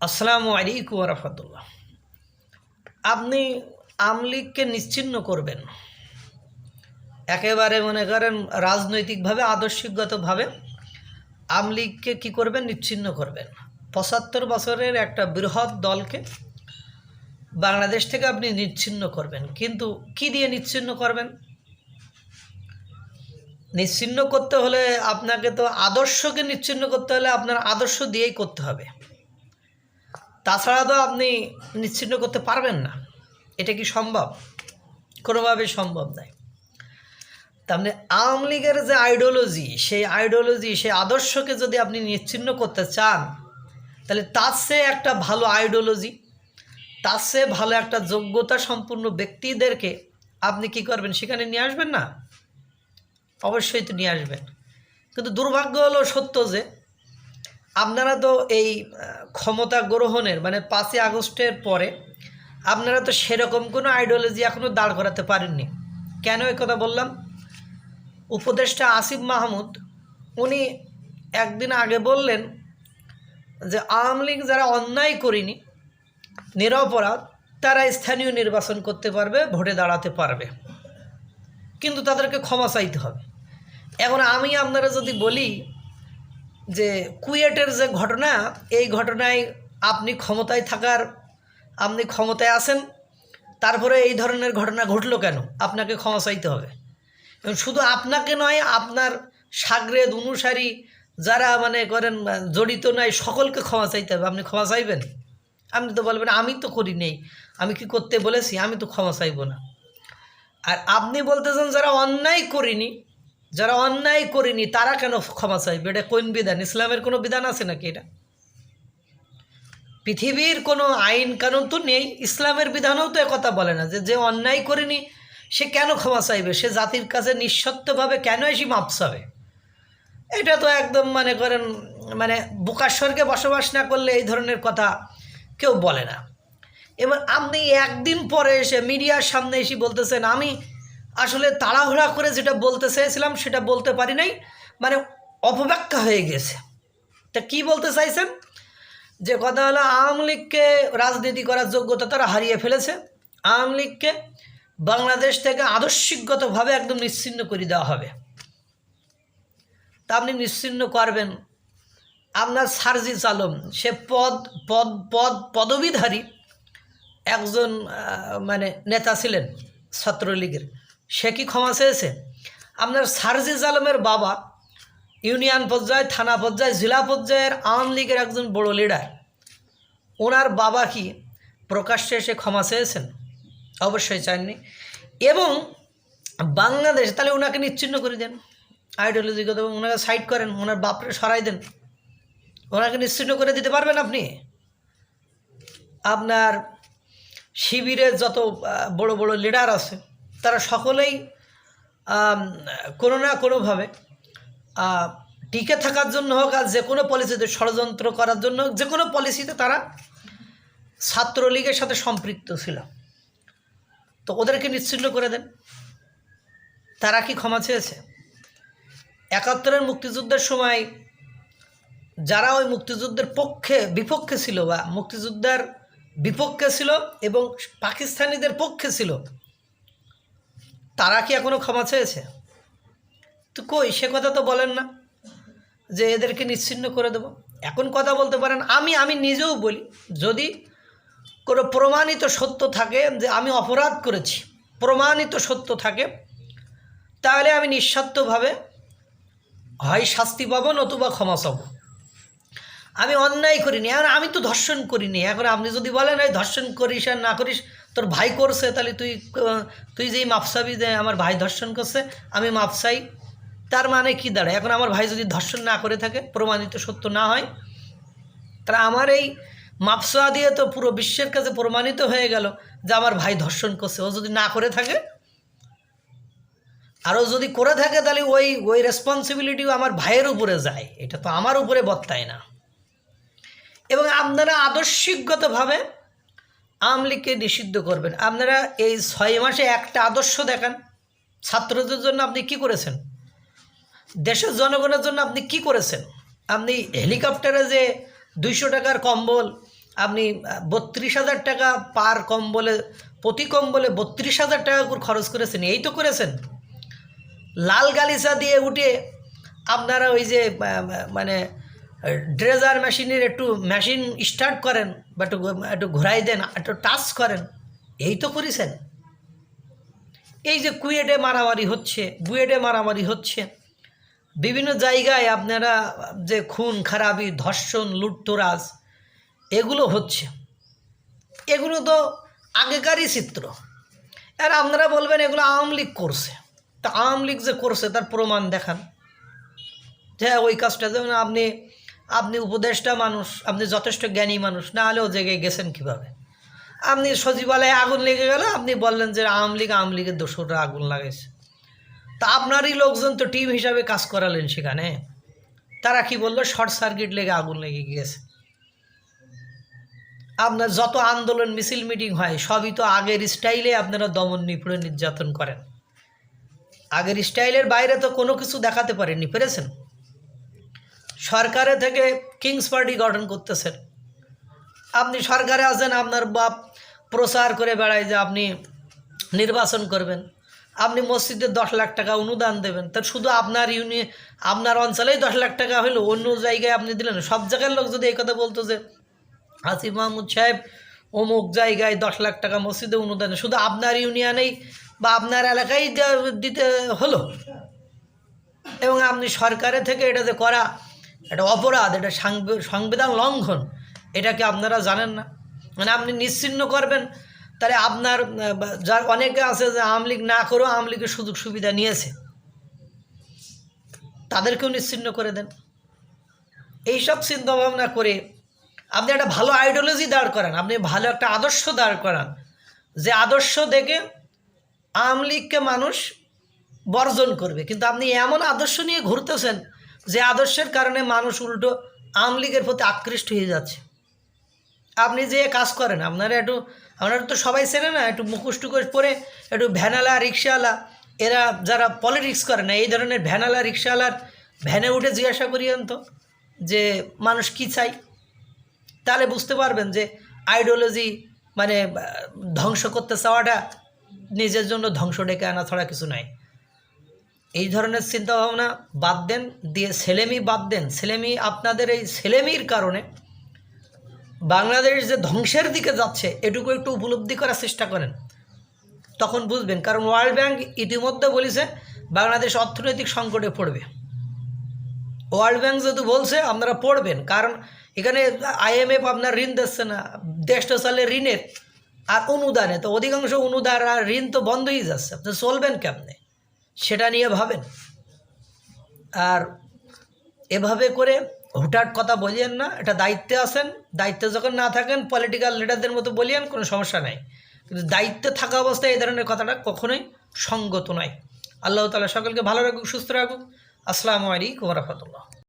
আসসালামু আলাইকুম রহমতুল্লাহ। আপনি আমলিগকে নিশ্চিহ্ন করবেন, একেবারে মনে করেন রাজনৈতিকভাবে আদর্শিকগতভাবে আমলিগকে কি করবেন? নিশ্চিহ্ন করবেন। ৭৫ বছরের একটা বৃহৎ দলকে বাংলাদেশ থেকে আপনি নিশ্চিহ্ন করবেন, কিন্তু কি দিয়ে নিশ্চিহ্ন করবেন? নিশ্চিহ্ন করতে হলে আপনাকে তো আদর্শকে নিশ্চিহ্ন করতে হলে আপনার আদর্শ দিয়েই করতে হবে, তাছাড়া তো আপনি নিশ্চিহ্ন করতে পারবেন না। এটা কি সম্ভব? কোনোভাবেই সম্ভব নয়। তার মানে আওয়ামী লীগের যে আইডিওলজি, সেই আদর্শকে যদি আপনি নিশ্চিহ্ন করতে চান, তাহলে তার চেয়ে একটা ভালো আইডিওলজি, তার চেয়ে ভালো একটা যোগ্যতা সম্পূর্ণ ব্যক্তিদেরকে আপনি কি করবেন? সেখানে নিয়ে আসবেন না? অবশ্যই তো নিয়ে আসবেন। কিন্তু দুর্ভাগ্য হলো সত্য যে আপনারা তো এই ক্ষমতা গ্রহণের মানে ৫ই আগস্টের পরে আপনারা তো সেরকম কোনো আইডিওলজি এখনও দাঁড় করাতে পারেননি। কেন এই কথা বললাম? উপদেষ্টা আসিফ মাহমুদ উনি একদিন আগে বললেন যে আওয়ামী লীগ যারা অন্যায় করেনি, নিরপরাধ, তারা স্থানীয় নির্বাচন করতে পারবে, ভোটে দাঁড়াতে পারবে, কিন্তু তাদেরকে ক্ষমা চাইতে হবে। এখন আমি আপনারা যদি বলি যে কুয়েটের যে ঘটনা, এই ঘটনায় আপনি ক্ষমতায় আছেন, তারপরে এই ধরনের ঘটনা ঘটলো কেন? আপনাকে ক্ষমা চাইতে হবে। এবং শুধু আপনাকে নয়, আপনার সাগরেদ অনুসারী যারা মানে করেন জড়িত নয়, সকলকে ক্ষমা চাইতে হবে। আপনি ক্ষমা চাইবেন? আপনি তো বলবেন আমি তো করি নেই, আমি কি করতে বলেছি, আমি তো ক্ষমা চাইব না। আর আপনি বলতেছেন যারা অন্যায় করিনি তারা কেন ক্ষমা চাইবে? এটা কোন বিধান? ইসলামের কোনো বিধান আছে নাকি? এটা পৃথিবীর কোনো আইন কানুন তো নেই, ইসলামের বিধানও তো একথা বলে না যে অন্যায় করেনি সে কেন ক্ষমা চাইবে, সে জাতির কাছে নিঃশর্তভাবে কেন এসে মাপ চাবে? এটা তো একদম মানে করেন মানে বোকার স্বর্গে বসবাস না করলে এই ধরনের কথা কেউ বলে না। এবার আপনি একদিন পরে এসে মিডিয়ার সামনে এসে বলতেছেন আমি আসলে তাড়াহুড়া করে যেটা বলতে চেয়েছিলাম সেটা বলতে পারি নাই, মানে অপব্যাখ্যা হয়ে গেছে। তা কি বলতে চাইছেন? যে কথা হলো আওয়ামী লীগকে রাজনীতি করার যোগ্যতা তারা হারিয়ে ফেলেছে, আওয়ামী লীগকে বাংলাদেশ থেকে আদর্শিকগতভাবে একদম নিশ্চিহ্ন করে দেওয়া হবে। তা আপনি নিশ্চিহ্ন করবেন, আপনার সার্জিস আলম সে পদবীধারী একজন মানে নেতা ছিলেন ছাত্রলীগের, সে কি ক্ষমা চেয়েছে? আপনার সার্জিস আলমের বাবা ইউনিয়ন পর্যায়ে, থানা পর্যায়ে, জেলা পর্যায়ের আওয়ামী লীগের একজন বড় লিডার, ওনার বাবা কি প্রকাশ্যে এসে ক্ষমা চেয়েছেন? অবশ্যই চাননি। এবং বাংলাদেশ তাহলে ওনাকে নিশ্চিহ্ন করে দেন, আইডিওলজিগত ওনাকে সাইড করেন, ওনার বাপরে সরাই দেন, ওনাকে নিশ্চিহ্ন করে দিতে পারবেন আপনি? আপনার শিবিরের যত বড় বড় লিডার আছে তারা সকলেই কোনো না কোনোভাবে টিকে থাকার জন্য হোক আর যে কোনো পলিসিতে ষড়যন্ত্র করার জন্য যে কোনো পলিসিতে তারা ছাত্রলীগের সাথে সম্পৃক্ত ছিল। তো ওদেরকে নিশ্চিহ্ন করে দেন। তারা কি ক্ষমা চেয়েছে? ৭১-এর মুক্তিযুদ্ধের সময় যারা ওই মুক্তিযুদ্ধের বিপক্ষে ছিল বা মুক্তিযুদ্ধের বিপক্ষে ছিল এবং পাকিস্তানিদের পক্ষে ছিল, তারা কি এখনও ক্ষমা চেয়েছে? তো কই, সে কথা তো বলেন না যে এদেরকে নিশ্চিহ্ন করে দেব। এখন কথা বলতে পারেন, আমি নিজেও বলি, যদি কোনো প্রমাণিত সত্য থাকে যে আমি অপরাধ করেছি, প্রমাণিত সত্য থাকে, তাহলে আমি নিঃস্বার্থভাবে হয় শাস্তি পাবো নতুবা ক্ষমা চাবো। আমি অন্যায় করিনি, এখন আমি তো ধর্ষণ করিনি। এখন আপনি যদি বলেন এই ধর্ষণ করিস আর না করিস, তোর ভাই করছে, তাহলে তুই যেই মাপ চাবি যে আমার ভাই ধর্ষণ করছে আমি মাপ চাই, তার মানে কি দাঁড়ায়? এখন আমার ভাই যদি ধর্ষণ না করে থাকে, প্রমাণিত সত্য না হয়, তাহলে আমার এই মাপ চাওয়া দিয়ে তো পুরো বিশ্বের কাছে প্রমাণিত হয়ে গেল যে আমার ভাই ধর্ষণ করছে। ও যদি না করে থাকে, আরও যদি করে থাকে, তাহলে ওই রেসপন্সিবিলিটিও আমার ভাইয়ের উপরে যায়, এটা তো আমার উপরে বর্তায় না। এবং আপনারা আদর্শিকগতভাবে আওয়ামী লীগকে নিষিদ্ধ করবেন। আপনারা এই 6 মাসে একটা আদর্শ দেখান। ছাত্রদের জন্য আপনি কি করেছেন? দেশের জনগণের জন্য আপনি কি করেছেন? আপনি হেলিকপ্টারে যে 200 টাকার কম্বল আপনি 32,000 টাকা পার কম্বলে, প্রতি কম্বলে 32,000 টাকা করে খরচ করেছেন, এই তো করেছেন। লাল গালিচা দিয়ে উঠে আপনারা ওই যে মানে ড্রেজার মেশিনের একটু মেশিন স্টার্ট করেন বা একটু ঘোরাই দেন, একটু টাচ করেন, এই তো করেছেন। এই যে কুয়েটে মারামারি হচ্ছে, বুয়েটে মারামারি হচ্ছে, বিভিন্ন জায়গায় আপনারা যে খুন খারাপি, ধর্ষণ, লুটতরাজ এগুলো হচ্ছে, এগুলো তো আগেকারই চিত্র। আর আপনারা বলবেন এগুলো আওয়ামী লীগ করছে। তা আওয়ামী লীগ যে করছে তার প্রমাণ দেখান, যে ওই কাজটা যেমন আপনি উপদেষ্টা মানুষ, আপনি যথেষ্ট জ্ঞানী মানুষ, না হলেও জেগে গেছেন কীভাবে? আপনি সচিবালয়ে আগুন লেগে গেল, আপনি বললেন যে আওয়ামী লীগের দোসররা আগুন লাগাইছে। তা আপনারই লোকজন তো টিম হিসাবে কাজ করালেন সেখানে, তারা কি বললো? শর্ট সার্কিট লেগে আগুন লেগে গিয়েছে। আপনার যত আন্দোলন মিছিল মিটিং হয় সবই তো আগের স্টাইলে আপনারা দমন নিপীড়ন নির্যাতন করেন। আগের স্টাইলের বাইরে তো কোনো কিছু দেখাতে পারেননি, পেরেছেন? সরকারে থেকে কিংস পার্টি গঠন করতেছেন, আপনি সরকারে আছেন, আপনার বাপ প্রচার করে বেড়ায় যে আপনি নির্বাচন করবেন, আপনি মসজিদে 10 লাখ টাকা অনুদান দেবেন। তার শুধু আপনার অঞ্চলেই 10 লাখ টাকা হলো, অন্য জায়গায় আপনি দিলেন। সব জায়গার লোক যদি এই কথা বলতো যে আসিফ মাহমুদ সাহেব অমুক জায়গায় 10 লাখ টাকা মসজিদে অনুদান, শুধু আপনার ইউনিয়নেই বা আপনার এলাকায় দিতে হলো, এবং আপনি সরকারে থেকে এটা যে করা এটা অপরাধ, এটা সংবিধান লঙ্ঘন, এটাকে আপনারা জানেন না? মানে আপনি নিশ্চিহ্ন করবেন, তাহলে আপনার যার অনেকে আছে যে আওয়ামী লীগ না করেও আওয়ামী লীগের সুযোগ সুবিধা নিয়েছে, তাদেরকেও নিশ্চিহ্ন করে দেন। এইসব চিন্তাভাবনা করে আপনি একটা ভালো আইডিওলজি দাঁড় করান, আপনি ভালো একটা আদর্শ দাঁড় করান, যে আদর্শ দেখে আওয়ামী লীগকে মানুষ বর্জন করবে। কিন্তু আপনি এমন আদর্শ নিয়ে ঘুরতেছেন যে আদর্শের কারণে মানুষ উল্টো আওয়ামী লীগের প্রতি আকৃষ্ট হয়ে যাচ্ছে। আপনি যে কাজ করেন, আপনারা তো সবাই চেনে না, একটু মুখোশ টুকোশ পরে একটু ভ্যানালা রিক্সাওয়ালা, এরা যারা পলিটিক্স করে না, এই ধরনের ভ্যানালা রিক্সাওয়ালার ভ্যানে উঠে জিজ্ঞাসা করিয়েন তো যে মানুষ কি চাই, তাহলে বুঝতে পারবেন যে আইডিওলজি মানে ধ্বংস করতে চাওয়াটা নিজের জন্য ধ্বংস ডেকে আনা ছাড়া কিছু নাই। এই ধরনের চিন্তাভাবনা বাদ দেন, দিয়ে ছেলেমি বাদ দেন। ছেলেমি, আপনাদের এই ছেলেমির কারণে বাংলাদেশ যে ধ্বংসের দিকে যাচ্ছে এটুকু একটু উপলব্ধি করার চেষ্টা করেন, তখন বুঝবেন। কারণ ওয়ার্ল্ড ব্যাংক ইতিমধ্যে বলেছে বাংলাদেশ অর্থনৈতিক সংকটে পড়বে। ওয়ার্ল্ড ব্যাংক যেহেতু বলছে আপনারা পড়বেন, কারণ এখানে IMF আপনার ঋণ দিচ্ছে না, দেশটা চলে ঋণের আর অনুদানে, তো অধিকাংশ অনুদান আর ঋণ তো বন্ধ হয়ে যাচ্ছে, আপনি চলবেন কেমনে সেটা নিয়ে ভাবেন। আর এভাবে করে হুটহাট কথা বলিয়েন না, এটা দায়িত্বে আছেন, দায়িত্বে যখন না থাকেন পলিটিক্যাল লিডারদের মতো বলিয়েন, কোনো সমস্যা নাই, কিন্তু দায়িত্বে থাকা অবস্থায় এই ধরনের কথাটা কখনোই সঙ্গত নয়। আল্লাহ তাআলা সকলকে ভালো রাখুক, সুস্থ রাখুক। আসসালামু আলাইকুম ওয়া রাহমাতুল্লাহ।